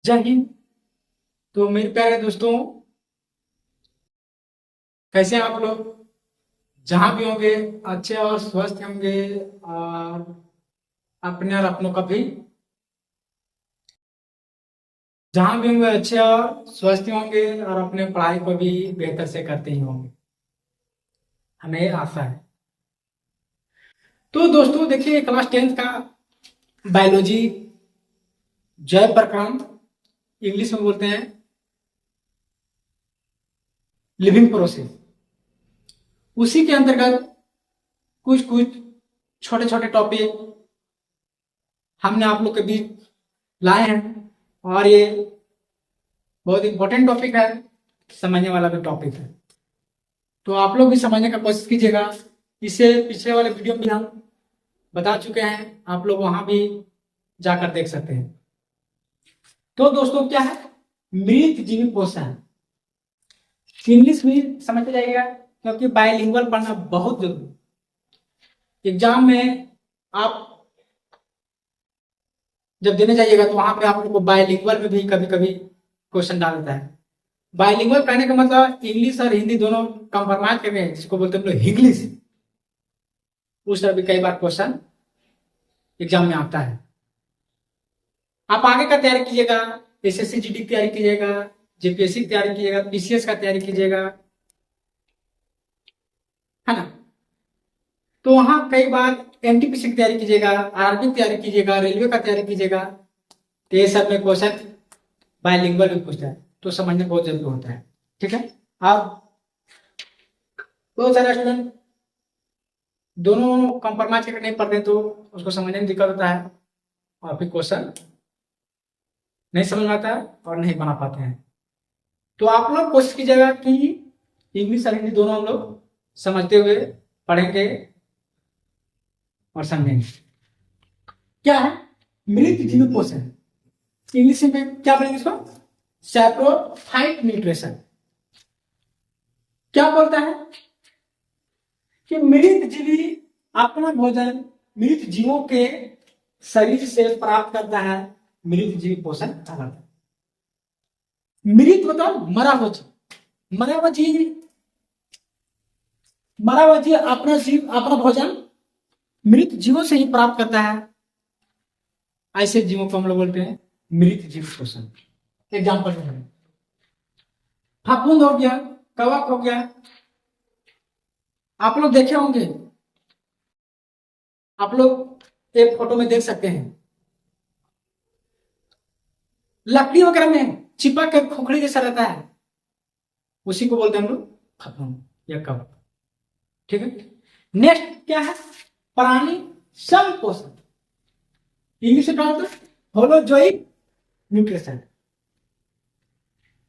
जय हिंद। तो मेरे प्यारे दोस्तों, कैसे हैं आप लोग? जहां भी होंगे अच्छे और स्वस्थ होंगे, और अपने और अपनों का भी जहां भी होंगे अच्छे और स्वस्थ होंगे, और अपने पढ़ाई को भी बेहतर से करते ही होंगे, हमें आशा है। तो दोस्तों देखिए, क्लास 10th का बायोलॉजी जैव प्रकरण, इंग्लिश में बोलते हैं लिविंग प्रोसेस, उसी के अंतर्गत कुछ कुछ छोटे छोटे टॉपिक हमने आप लोग के बीच लाए हैं। और ये बहुत इंपॉर्टेंट टॉपिक है, समझने वाला भी टॉपिक है। तो आप लोग भी समझने का कोशिश कीजिएगा। इससे पिछले वाले वीडियो में हम बता चुके हैं, आप लोग वहां भी जाकर देख सकते हैं। तो दोस्तों क्या है मृत जीवी पोषण, इंग्लिश भी समझते जाइएगा, क्योंकि बायलिंगुअल पढ़ना बहुत जरूरी है। एग्जाम में आप जब देने जाइएगा तो वहां पे आप लोग को बायलिंगुअल में भी कभी कभी क्वेश्चन डाल देता है। बायलिंगुअल कहने का मतलब इंग्लिश और हिंदी दोनों कंप्रोमाइज करके, जिसको बोलते हैं हम लोग इंग्लिश, उस तरह भी कई बार क्वेश्चन एग्जाम में आता है। आप आगे का तैयारी कीजिएगा, एसएससी जीडी की तैयारी कीजिएगा, जेपीएससी की तैयारी कीजिएगा, पीसीएस का तैयारी कीजिएगा, है ना। तो वहां कई बार एनटीपीसी की तैयारी कीजिएगा, आरआरबी की तैयारी कीजिएगा, रेलवे का तैयारी कीजिएगा, तो ये सब में क्वेश्चन बायलिंगुअल में पूछता है, तो समझना बहुत जरूरी होता है। ठीक है। अब बहुत सारे स्टूडेंट दोनों कंप्रोमाइज करके नहीं पढ़ते, तो उसको समझने में दिक्कत होता है, और फिर क्वेश्चन नहीं समझ में आता है और नहीं बना पाते हैं। तो आप लोग कोशिश कीजिएगा कि इंग्लिश और हिंदी दोनों हम लोग समझते हुए पढ़ेंगे और समझेंगे। क्या है मृत जीव पोषण, इंग्लिश में क्या बोलेंगे इसको? Saprophyte nutrition. क्या बोलता है कि मृत जीवी अपना भोजन मृत जीवों के शरीर से प्राप्त करता है, मृत जीवी पोषण कहलाता है। मृत मतलब मरा हुआ जीव, मरा हुआ जीव अपना जीव अपना भोजन मृत जीवों से ही प्राप्त करता है, ऐसे जीवों को हम लोग बोलते हैं मृत जीव पोषण। एग्जाम्पल में फफूंद हो गया, कवक हो गया, आप लोग देखे होंगे, आप लोग एक फोटो में देख सकते हैं, लकड़ी वगैरह में चिपक के खोखड़ी जैसा रहता है, उसी को बोलते हैं हम लोग फफूंद या कवक। ठीक है। नेक्स्ट क्या है प्राणी संपोषण, इंग्लिश में क्या होता है होलोजोइक न्यूट्रिशन।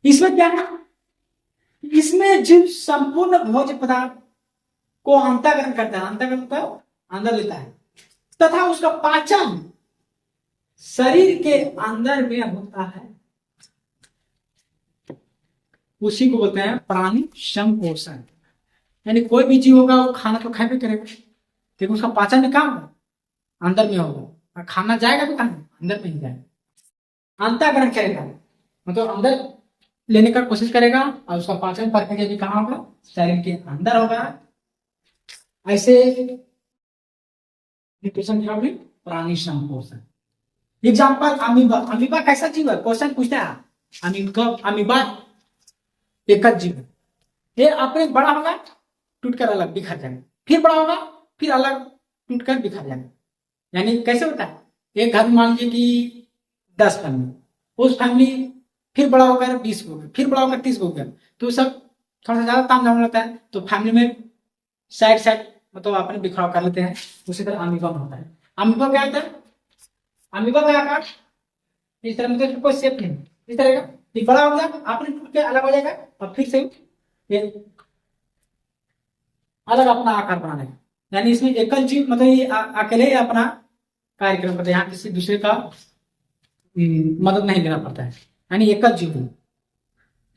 इसमें क्या है, इसमें जीव संपूर्ण भोज्य पदार्थ को अंतःकरण करता है, अंतःकरण का अंदर लेता है, तथा उसका पाचन शरीर के अंदर में होता है, उसी को बोलते हैं प्राणी संपोषण। यानी कोई भी जीव होगा वो खाना तो खाए करेगा, लेकिन उसका पाचन में कहाँ होगा? अंदर में होगा, और खाना जाएगा भी कहाँ? अंदर में ही जाएगा। अंतःकरण करेगा मतलब अंदर लेने का कोशिश करेगा, और उसका पाचन प्रक्रिया भी कहाँ होगा? शरीर के अंदर होगा। ऐसे न्यूट्रिशन क्या होगी? प्राणी संपोषण। एग्जाम्पल अमीबा, अमीबा कैसा जीव है? क्वेश्चन पूछता है अमीबा एक जीव है, ये अपने बड़ा होगा टूटकर अलग बिखर जाएगा, फिर बड़ा होगा फिर अलग टूटकर बिखर जाएगा। यानी कैसे होता है, एक घर में मान लीजिए कि 10 फैमिली, उस फैमिली फिर बड़ा होकर 20 हो गया, फिर बड़ा होकर 30 हो गया, तो सब थोड़ा सा ज्यादा ताम झाम रहता है, तो फैमिली में साइड साइड मतलब अपने बिखराव कर लेते हैं। उसी तरह अमीबा में होता है। अमीबा क्या होता है? अमीबा का आकार इस तरह मतलब कोई शेप नहीं, इस तरह का, ये बड़ा हो गया आपने टूट के अलग हो जाएगा, और फिर से ये अलग अपना आकार बना लेगा। यानी इसमें एकल जीव मतलब ये अकेले ही अपना कार्यक्रम करते हैं, यहाँ किसी दूसरे का मदद नहीं लेना पड़ता है, यानी एकल जीव है।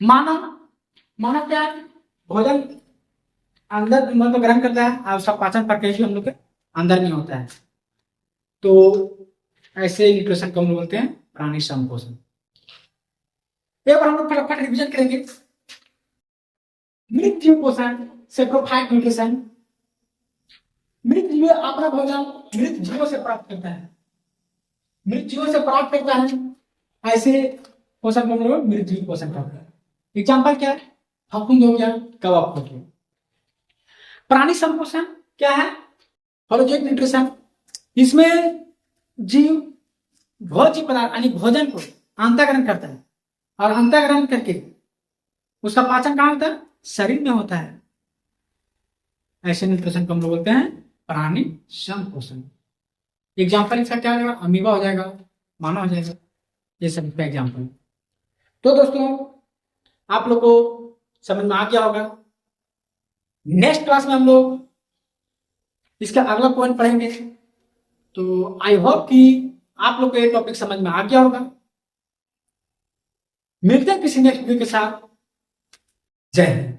मानव, मानव क्या है? भोजन अंदर मतलब ग्रहण करता है, और उसका पाचन प्रक्रिया भी हम लोग के अंदर में होता है। तो ऐसे न्यूट्रिशन को हम लोग बोलते हैं प्राणी संपोषण। एक बार हम लोग फटाफट रिविजन करेंगे। मृत जीव पोषण से प्रोवाइड न्यूट्रिशन, मृत जीव अपना भोजन मृत जीवों से प्राप्त करता है, मृत जीवों से प्राप्त करता है, ऐसे पोषण को हम लोग मृत जीव पोषण कहते हैं। एग्जाम्पल क्या है? फफूंद हो गया, कवक हो गया। प्राणी संपोषण क्या है? होलोजोइक न्यूट्रिशन, इसमें जीव भोज्य पदार्थ यानी भोजन को अंतःग्रहण करता है और अंतःग्रहण करके उसका पाचन कहाँ होता है? शरीर में होता है। ऐसे न्यूट्रिशन को हम लोग बोलते हैं प्राणी संपोषण। एग्जाम्पल इसका क्या हो जाएगा? अमीबा हो जाएगा, मानव हो जाएगा, ये सब इसका एग्जाम्पल। तो दोस्तों आप लोग को समझ में आ गया होगा। नेक्स्ट क्लास में हम लोग इसका अगला पॉइंट पढ़ेंगे। तो आई होप कि आप लोग को ये टॉपिक समझ में आ गया होगा। मिलते हैं किसी नेक्स्ट वीडियो के साथ। जय हिंद।